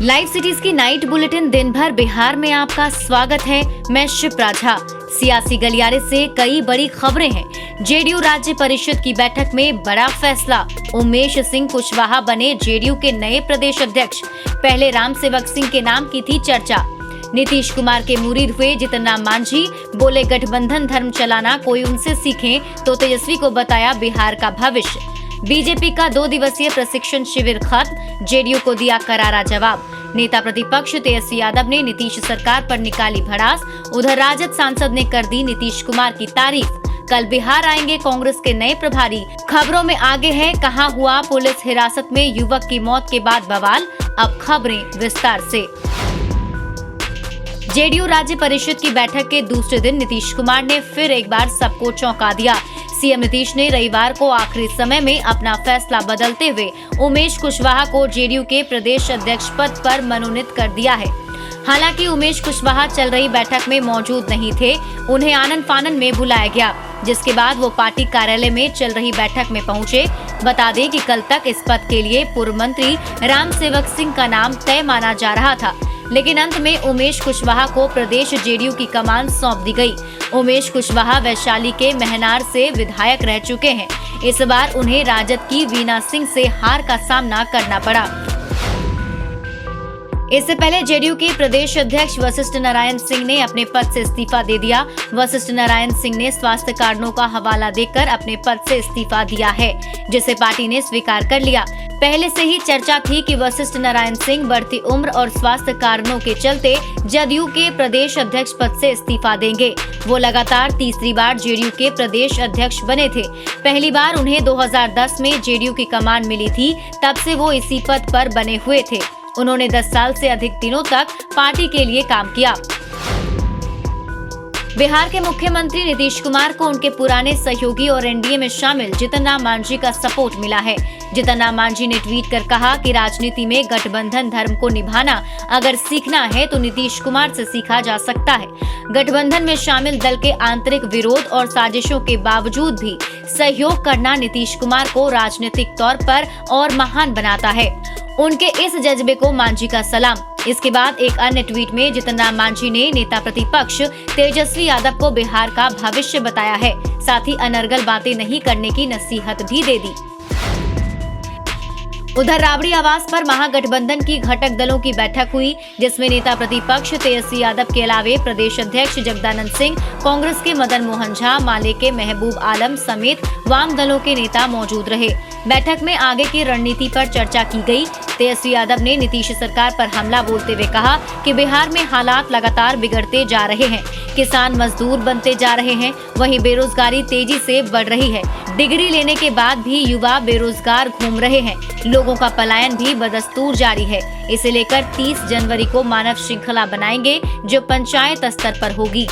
Live cities की night bulletin दिन भर बिहार में आपका स्वागत है। मैं शिप्रा झा। सियासी गलियारे से कई बड़ी खबरें हैं। जेडीयू राज्य परिषद की बैठक में बड़ा फैसला। उमेश सिंह कुशवाहा बने जेडीयू के नए प्रदेश अध्यक्ष। पहले राम सेवक सिंह के नाम की थी चर्चा। नीतीश कुमार के मुरीद हुए जीतन राम मांझी। बोले गठबंधन धर्म चलाना कोई उनसे सीखे तो तेजस्वी को बताया बिहार का भविष्य। बीजेपी का 2 दिवसीय प्रशिक्षण शिविर खत्म। जेडीयू को दिया करारा जवाब। नेता प्रतिपक्ष तेजस्वी यादव ने नीतीश सरकार पर निकाली भड़ास। उधर राजद सांसद ने कर दी नीतीश कुमार की तारीफ। कल बिहार आएंगे कांग्रेस के नए प्रभारी। खबरों में आगे है, कहां हुआ पुलिस हिरासत में युवक की मौत के बाद बवाल। अब खबरें विस्तार से। जेडीयू राज्य परिषद की बैठक के दूसरे दिन नीतीश कुमार ने फिर एक बार सबको चौंका दिया। सीएम नीतीश ने रविवार को आखिरी समय में अपना फैसला बदलते हुए उमेश कुशवाहा को जेडीयू के प्रदेश अध्यक्ष पद पर मनोनीत कर दिया है। हालांकि उमेश कुशवाहा चल रही बैठक में मौजूद नहीं थे। उन्हें आनन फानन में बुलाया गया, जिसके बाद वो पार्टी कार्यालय में चल रही बैठक में पहुंचे। बता दें कि कल तक इस पद के लिए पूर्व मंत्री राम सेवक सिंह का नाम तय माना जा रहा था, लेकिन अंत में उमेश कुशवाहा को प्रदेश जेडीयू की कमान सौंप दी गई। उमेश कुशवाहा वैशाली के महनार से विधायक रह चुके हैं। इस बार उन्हें राजद की वीना सिंह से हार का सामना करना पड़ा। इससे पहले जेडीयू के प्रदेश अध्यक्ष वशिष्ठ नारायण सिंह ने अपने पद से इस्तीफा दे दिया। वशिष्ठ नारायण सिंह ने स्वास्थ्य कारणों का हवाला देकर अपने पद से इस्तीफा दिया है, जिसे पार्टी ने स्वीकार कर लिया। पहले से ही चर्चा थी कि वशिष्ठ नारायण सिंह बढ़ती उम्र और स्वास्थ्य कारणों के चलते जदयू के प्रदेश अध्यक्ष पद से इस्तीफा देंगे। वो लगातार तीसरी बार जेडीयू के प्रदेश अध्यक्ष बने थे। पहली बार उन्हें 2010 में जेडीयू की कमान मिली थी, तब से वो इसी पद पर बने हुए थे। उन्होंने 10 साल से अधिक दिनों तक पार्टी के लिए काम किया। बिहार के मुख्यमंत्री नीतीश कुमार को उनके पुराने सहयोगी और एनडीए में शामिल जीतन राम मांझी का सपोर्ट मिला है। जीतन राम मांझी ने ट्वीट कर कहा कि राजनीति में गठबंधन धर्म को निभाना अगर सीखना है तो नीतीश कुमार से सीखा जा सकता है। गठबंधन में शामिल दल के आंतरिक विरोध और साजिशों के बावजूद भी सहयोग करना नीतीश कुमार को राजनीतिक तौर पर और महान बनाता है। उनके इस जज्बे को मांझी का सलाम। इसके बाद एक अन्य ट्वीट में जीतन राम मांझी ने नेता प्रतिपक्ष तेजस्वी यादव को बिहार का भविष्य बताया है। साथ ही अनर्गल बातें नहीं करने की नसीहत भी दे दी। उधर राबड़ी आवास पर महागठबंधन की घटक दलों की बैठक हुई, जिसमें नेता प्रतिपक्ष तेजस्वी यादव के अलावे प्रदेश अध्यक्ष जगदानंद सिंह, कांग्रेस के मदन मोहन झा, माले के महबूब आलम समेत वाम दलों के नेता मौजूद रहे। बैठक में आगे की रणनीति पर चर्चा की गई। तेजस्वी यादव ने नीतीश सरकार पर हमला बोलते हुए कहा कि बिहार में हालात लगातार बिगड़ते जा रहे हैं। किसान मजदूर बनते जा रहे हैं, वहीं बेरोजगारी तेजी से बढ़ रही है। डिग्री लेने के बाद भी युवा बेरोजगार घूम रहे हैं। लोगों का पलायन भी बदस्तूर जारी है। इसे लेकर 30 जनवरी को मानव श्रृंखला बनाएंगे, जो पंचायत स्तर पर होगी।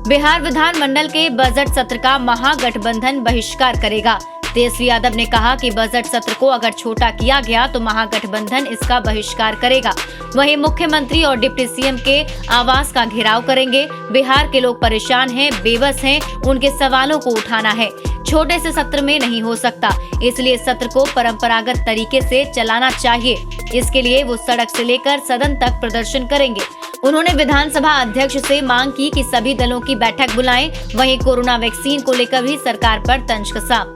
बिहार विधानमंडल के बजट सत्र का महागठबंधन बहिष्कार करेगा। तेजस्वी यादव ने कहा कि बजट सत्र को अगर छोटा किया गया तो महागठबंधन इसका बहिष्कार करेगा। वहीं मुख्यमंत्री और डिप्टी सीएम के आवास का घेराव करेंगे। बिहार के लोग परेशान हैं, बेबस हैं, उनके सवालों को उठाना है। छोटे से सत्र में नहीं हो सकता, इसलिए सत्र को परंपरागत तरीके से चलाना चाहिए। इसके लिए वो सड़क से लेकर सदन तक प्रदर्शन करेंगे। उन्होंने विधानसभा अध्यक्ष से मांग की कि सभी दलों की बैठक बुलाएं। वहीं कोरोना वैक्सीन को लेकर भी सरकार पर तंज कसा।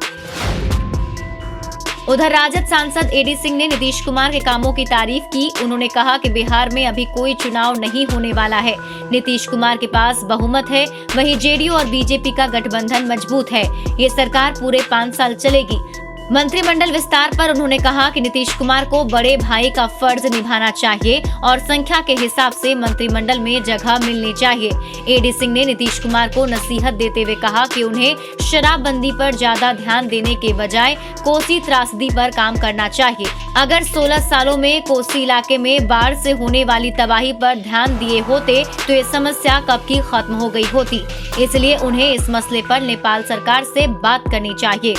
उधर राजद सांसद एडी सिंह ने नीतीश कुमार के कामों की तारीफ की। उन्होंने कहा कि बिहार में अभी कोई चुनाव नहीं होने वाला है। नीतीश कुमार के पास बहुमत है, वहीं जेडीयू और बीजेपी का गठबंधन मजबूत है। ये सरकार पूरे 5 साल चलेगी। मंत्रिमंडल विस्तार पर उन्होंने कहा कि नीतीश कुमार को बड़े भाई का फर्ज निभाना चाहिए और संख्या के हिसाब से मंत्रिमंडल में जगह मिलनी चाहिए। एडी सिंह ने नीतीश कुमार को नसीहत देते हुए कहा कि उन्हें शराबबंदी पर ज्यादा ध्यान देने के बजाय कोसी त्रासदी पर काम करना चाहिए। अगर 16 सालों में कोसी इलाके में बाढ़ से होने वाली तबाही पर ध्यान दिए होते तो ये समस्या कब की खत्म हो गई होती। इसलिए उन्हें इस मसले पर नेपाल सरकार से बात करनी चाहिए।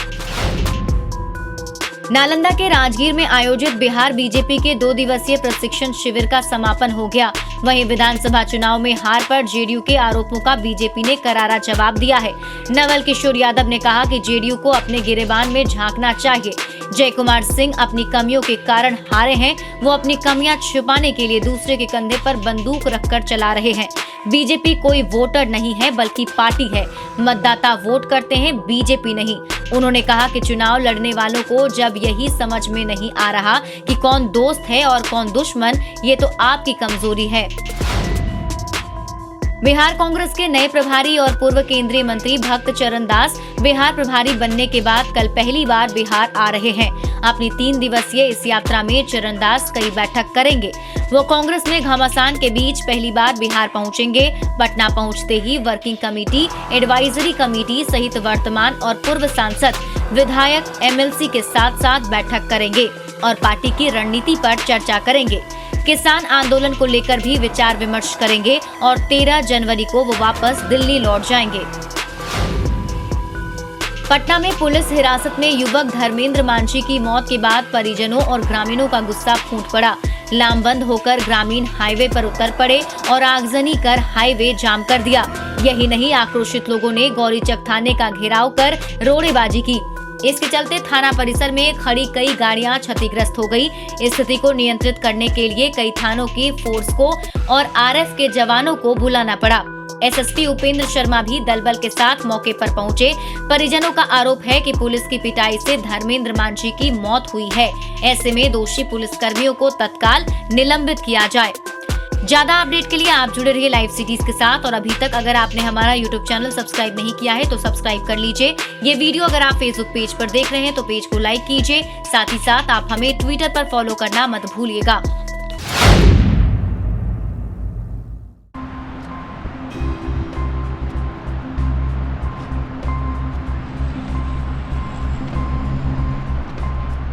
नालंदा के राजगीर में आयोजित बिहार बीजेपी के 2 दिवसीय प्रशिक्षण शिविर का समापन हो गया। वहीं विधानसभा चुनाव में हार पर जेडीयू के आरोपों का बीजेपी ने करारा जवाब दिया है। नवल किशोर यादव ने कहा कि जेडीयू को अपने गिरेबान में झांकना चाहिए। जय कुमार सिंह अपनी कमियों के कारण हारे हैं। वो अपनी कमियां छुपाने के लिए दूसरे के कंधे पर बंदूक रखकर चला रहे हैं। बीजेपी कोई वोटर नहीं है बल्कि पार्टी है। मतदाता वोट करते हैं, बीजेपी नहीं। उन्होंने कहा कि चुनाव लड़ने वालों को जब यही समझ में नहीं आ रहा कि कौन दोस्त है और कौन दुश्मन, ये तो आपकी कमजोरी है। बिहार कांग्रेस के नए प्रभारी और पूर्व केंद्रीय मंत्री भक्त चरण दास बिहार प्रभारी बनने के बाद कल पहली बार बिहार आ रहे हैं। अपनी 3 दिवसीय इस यात्रा में चरण दास कई बैठक करेंगे। वो कांग्रेस में घमासान के बीच पहली बार बिहार पहुंचेंगे। पटना पहुंचते ही वर्किंग कमेटी, एडवाइजरी कमेटी सहित वर्तमान और पूर्व सांसद, विधायक, एमएलसी के साथ साथ बैठक करेंगे और पार्टी की रणनीति पर चर्चा करेंगे। किसान आंदोलन को लेकर भी विचार विमर्श करेंगे और 13 जनवरी को वो वापस दिल्ली लौट जाएंगे। पटना में पुलिस हिरासत में युवक धर्मेंद्र मांझी की मौत के बाद परिजनों और ग्रामीणों का गुस्सा फूट पड़ा। लामबंद होकर ग्रामीण हाईवे पर उतर पड़े और आगजनी कर हाईवे जाम कर दिया। यही नहीं, आक्रोशित लोगों ने गौरीचक थाने का घेराव कर रोड़ेबाजी की। इसके चलते थाना परिसर में खड़ी कई गाड़ियां क्षतिग्रस्त हो गई। इस स्थिति को नियंत्रित करने के लिए कई थानों की फोर्स को और आरएफ के जवानों को बुलाना पड़ा। एसएसपी उपेंद्र शर्मा भी दलबल के साथ मौके पर पहुंचे। परिजनों का आरोप है कि पुलिस की पिटाई से धर्मेंद्र मांझी की मौत हुई है। ऐसे में दोषी पुलिस कर्मियों को तत्काल निलंबित किया जाए। ज्यादा अपडेट के लिए आप जुड़े रहिए लाइव सिटीज के साथ। और अभी तक अगर आपने हमारा यूट्यूब चैनल सब्सक्राइब नहीं किया है तो सब्सक्राइब कर लीजिए। ये वीडियो अगर आप फेसबुक पेज पर देख रहे हैं तो पेज को लाइक कीजिए। साथ ही साथ आप हमें ट्विटर पर फॉलो करना मत भूलिएगा।